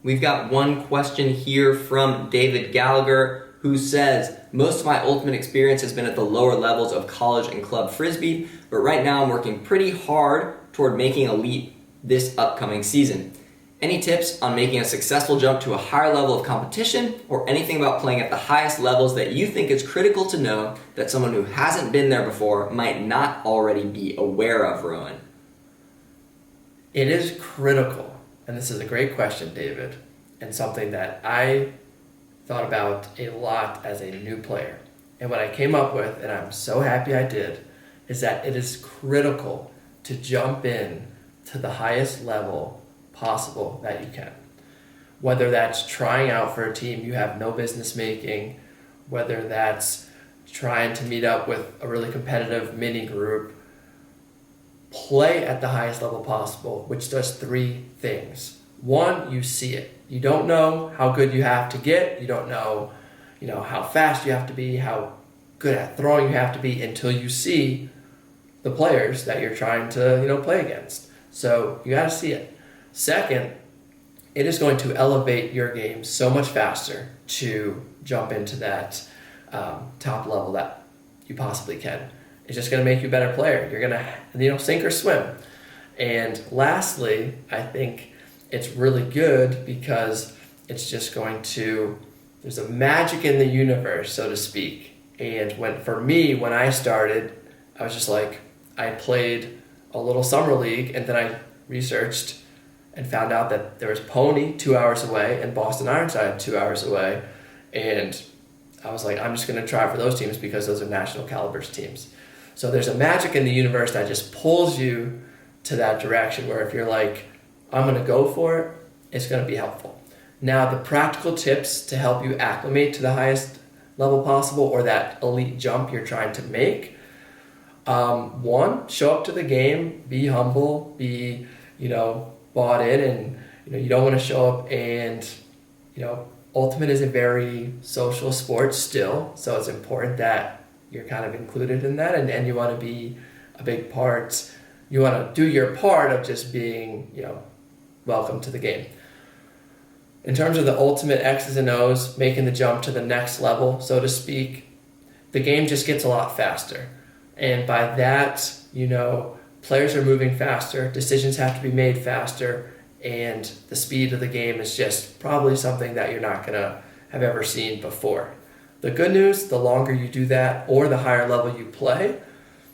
We've got one question here from David Gallagher, who says, most of my ultimate experience has been at the lower levels of college and club frisbee, but right now I'm working pretty hard toward making a leap this upcoming season. Any tips on making a successful jump to a higher level of competition, or anything about playing at the highest levels that you think is critical to know that someone who hasn't been there before might not already be aware of, Rowan? It is critical, and this is a great question, David, and something that I thought about a lot as a new player. And what I came up with, and I'm so happy I did, is that it is critical to jump in to the highest level possible that you can. Whether that's trying out for a team you have no business making, whether that's trying to meet up with a really competitive mini group, play at the highest level possible, which does three things. One, you see it. You don't know how good you have to get. You don't know, how fast you have to be, how good at throwing you have to be until you see the players that you're trying to, play against. So you got to see it. Second, it is going to elevate your game so much faster to jump into that top level that you possibly can. It's just going to make you a better player. You're going to, sink or swim. And lastly, I think it's really good because it's just going to, there's a magic in the universe, so to speak. And when I started, I was just like, I played a little summer league, and then I researched and found out that there was Pony 2 hours away and Boston Ironside 2 hours away. And I was like, I'm just going to try for those teams because those are national calibers teams. So there's a magic in the universe that just pulls you to that direction where if you're like, I'm going to go for it, it's going to be helpful. Now, the practical tips to help you acclimate to the highest level possible or that elite jump you're trying to make. One, show up to the game, be humble, be, bought in, and, you don't want to show up and, ultimate is a very social sport still, so it's important that you're kind of included in that, and you want to be a big part. You want to do your part of just being, welcome to the game. In terms of the ultimate X's and O's, making the jump to the next level, so to speak, the game just gets a lot faster. And by that, players are moving faster, decisions have to be made faster, and the speed of the game is just probably something that you're not going to have ever seen before. The good news, the longer you do that or the higher level you play,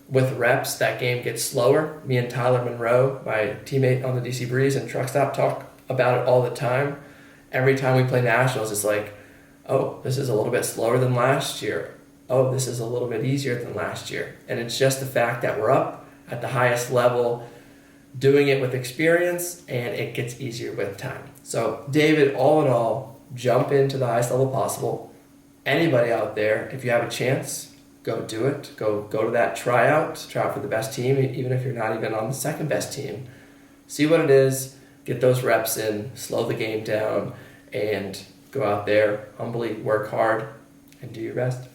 with reps, that game gets slower. Me and Tyler Monroe, my teammate on the DC Breeze and Truck Stop, talk about it all the time. Every time we play Nationals, it's like, oh, this is a little bit slower than last year. Oh, this is a little bit easier than last year. And it's just the fact that we're up at the highest level, doing it with experience, and it gets easier with time. So, David, all in all, jump into the highest level possible. Anybody out there, if you have a chance, go do it. Go to that tryout. Try out for the best team, even if you're not even on the second best team. See what it is. Get those reps in. Slow the game down. And go out there, humbly work hard, and do your best.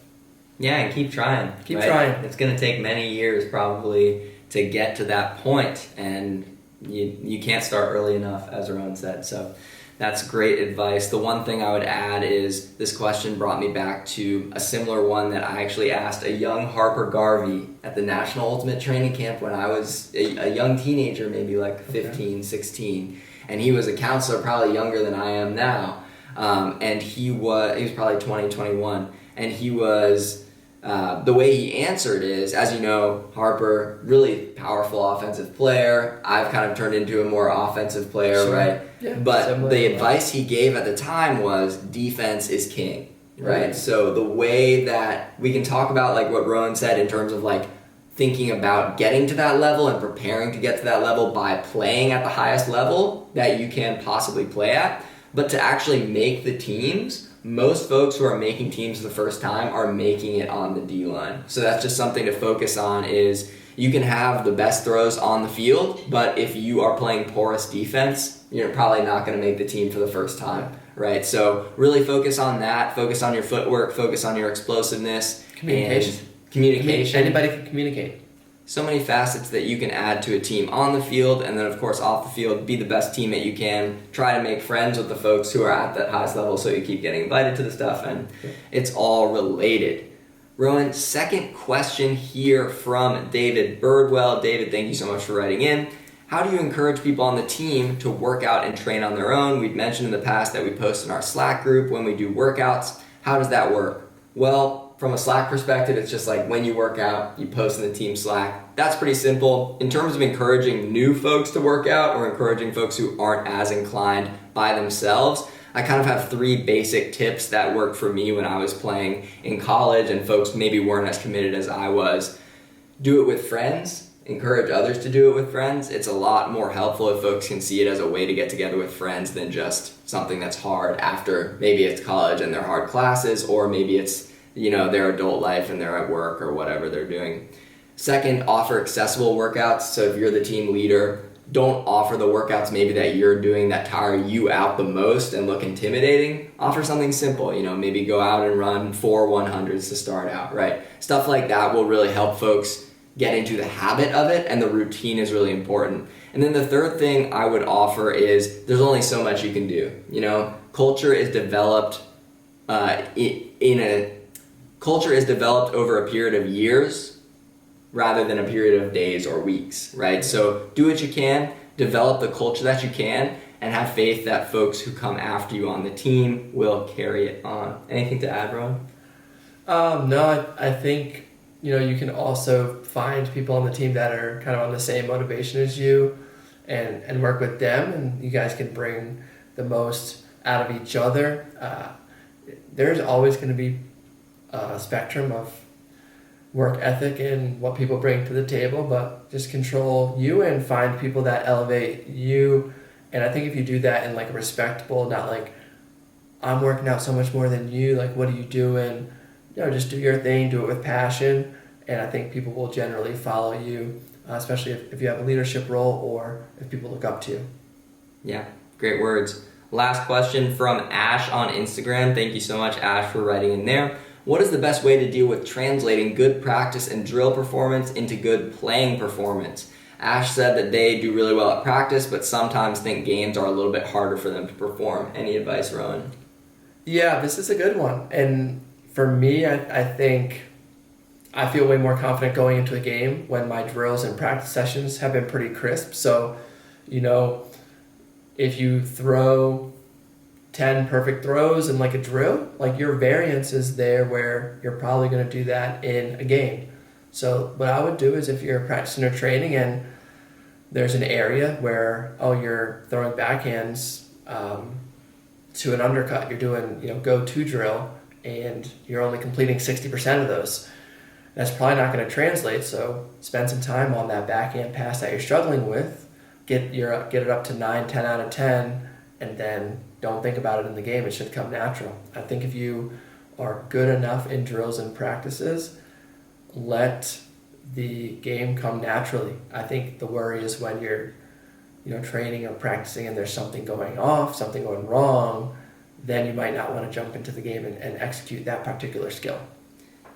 Yeah, and keep trying. Keep trying. It's going to take many years probably to get to that point. And you can't start early enough, as Rowan said. So that's great advice. The one thing I would add is this question brought me back to a similar one that I actually asked a young Harper Garvey at the National Ultimate Training Camp when I was a young teenager, maybe like 15, 16. And he was a counselor, probably younger than I am now. And he was probably 20, 21. And he was, the way he answered is, as you know, Harper, really powerful offensive player. I've kind of turned into a more offensive player, Sure. right? Yeah, but the advice he gave at the time was defense is king, right? Right. So the way that we can talk about like what Rowan said in terms of like thinking about getting to that level and preparing to get to that level by playing at the highest level that you can possibly play at, but to actually make the teams, most folks who are making teams for the first time are making it on the D-line. So that's just something to focus on is you can have the best throws on the field, but if you are playing porous defense, you're probably not going to make the team for the first time, right? So really focus on that. Focus on your footwork. Focus on your explosiveness. Communication. And communication. Anybody can communicate. So many facets that you can add to a team on the field, and then of course off the field, be the best teammate you can. Try to make friends with the folks who are at that highest level so you keep getting invited to the stuff, and it's all related. Rowan, second question here from David Birdwell. David, thank you so much for writing in. How do you encourage people on the team to work out and train on their own? We've mentioned in the past that we post in our Slack group when we do workouts. How does that work? Well, from a Slack perspective, it's just like when you work out, you post in the team Slack. That's pretty simple. In terms of encouraging new folks to work out or encouraging folks who aren't as inclined by themselves, I kind of have 3 basic tips that worked for me when I was playing in college and folks maybe weren't as committed as I was. Do it with friends. Encourage others to do it with friends. It's a lot more helpful if folks can see it as a way to get together with friends than just something that's hard after maybe it's college and they're hard classes, or maybe it's their adult life and they're at work or whatever they're doing. Second, offer accessible workouts. So if you're the team leader, don't offer the workouts maybe that you're doing that tire you out the most and look intimidating. Offer something simple, maybe go out and run 4 100s to start out, right? Stuff like that will really help folks get into the habit of it, and the routine is really important. And then the third thing I would offer is there's only so much you can do. Culture is developed culture is developed over a period of years rather than a period of days or weeks, right? So do what you can, develop the culture that you can, and have faith that folks who come after you on the team will carry it on. Anything to add, Rowan? No, I think you can also find people on the team that are kind of on the same motivation as you and work with them, and you guys can bring the most out of each other. There's always going to be a spectrum of work ethic and what people bring to the table, but just control you and find people that elevate you. And I think if you do that in like a respectable, not like I'm working out so much more than you, like what are you doing? Just do your thing, do it with passion, and I think people will generally follow you, especially if you have a leadership role or if people look up to you. Yeah, great words. Last question from Ash on Instagram. Thank you so much, Ash, for writing in there. What is the best way to deal with translating good practice and drill performance into good playing performance? Ash said that they do really well at practice, but sometimes think games are a little bit harder for them to perform. Any advice, Rowan? Yeah, this is a good one. And for me, I think I feel way more confident going into a game when my drills and practice sessions have been pretty crisp. So, if you throw 10 perfect throws in like a drill, like your variance is there where you're probably going to do that in a game. So what I would do is if you're practicing or training and there's an area where, you're throwing backhands to an undercut, you're doing, go-to drill, and you're only completing 60% of those. That's probably not going to translate, so spend some time on that backhand pass that you're struggling with, get it up to 9, 10 out of 10, and then don't think about it in the game. It should come natural. I think if you are good enough in drills and practices, let the game come naturally. I think the worry is when you're training or practicing and there's something going off, something going wrong, then you might not want to jump into the game and execute that particular skill.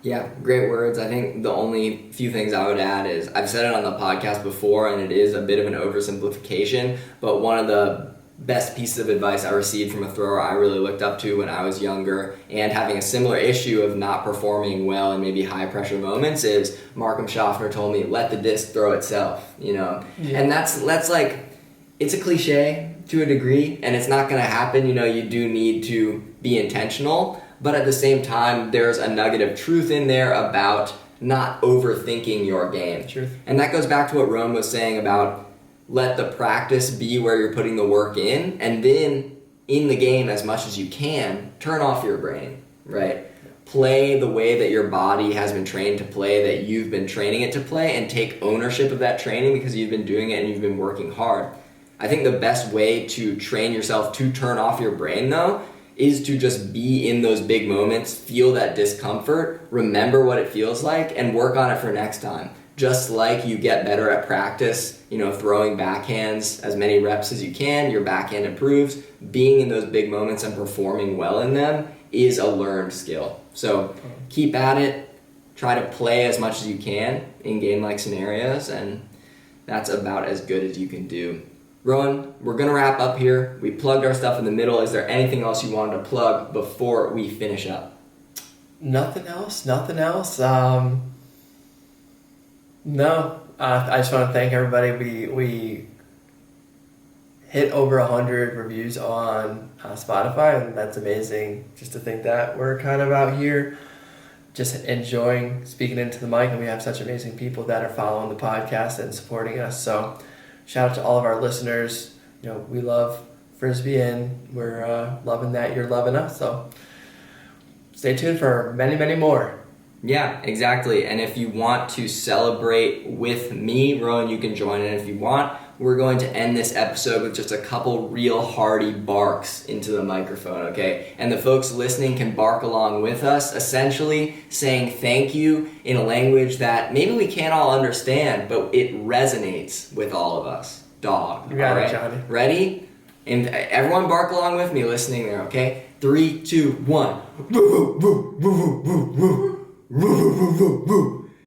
Yeah, great words. I think the only few things I would add is I've said it on the podcast before, and it is a bit of an oversimplification, but one of the best pieces of advice I received from a thrower I really looked up to when I was younger and having a similar issue of not performing well in maybe high pressure moments is Markham Schaffner told me, let the disc throw itself, Yeah. And that's like, it's a cliche to a degree, and it's not going to happen. You do need to be intentional, but at the same time, there's a nugget of truth in there about not overthinking your game. Truth. And that goes back to what Rome was saying about let the practice be where you're putting the work in, and then in the game as much as you can, turn off your brain, right? Play the way that your body has been trained to play, that you've been training it to play, and take ownership of that training because you've been doing it and you've been working hard. I think the best way to train yourself to turn off your brain, though, is to just be in those big moments, feel that discomfort, remember what it feels like, and work on it for next time. Just like you get better at practice, throwing backhands as many reps as you can, your backhand improves. Being in those big moments and performing well in them is a learned skill. So keep at it, try to play as much as you can in game-like scenarios, and that's about as good as you can do. Rowan, we're going to wrap up here. We plugged our stuff in the middle. Is there anything else you wanted to plug before we finish up? Nothing else. No. I just want to thank everybody. We hit over 100 reviews on Spotify, and that's amazing just to think that we're kind of out here just enjoying speaking into the mic, and we have such amazing people that are following the podcast and supporting us. So shout out to all of our listeners. We love Frisbee, and we're loving that you're loving us. So stay tuned for many, many more. Yeah, exactly. And if you want to celebrate with me, Rowan, you can join in if you want. We're going to end this episode with just a couple real hearty barks into the microphone, okay? And the folks listening can bark along with us, essentially saying thank you in a language that maybe we can't all understand, but it resonates with all of us. Dog. You got all it, right? Johnny. Ready? And everyone bark along with me listening there, okay? 3, 2, 1. Woo, woo, woo, woo, woo, woo, woo, woo, woo, woo, woo.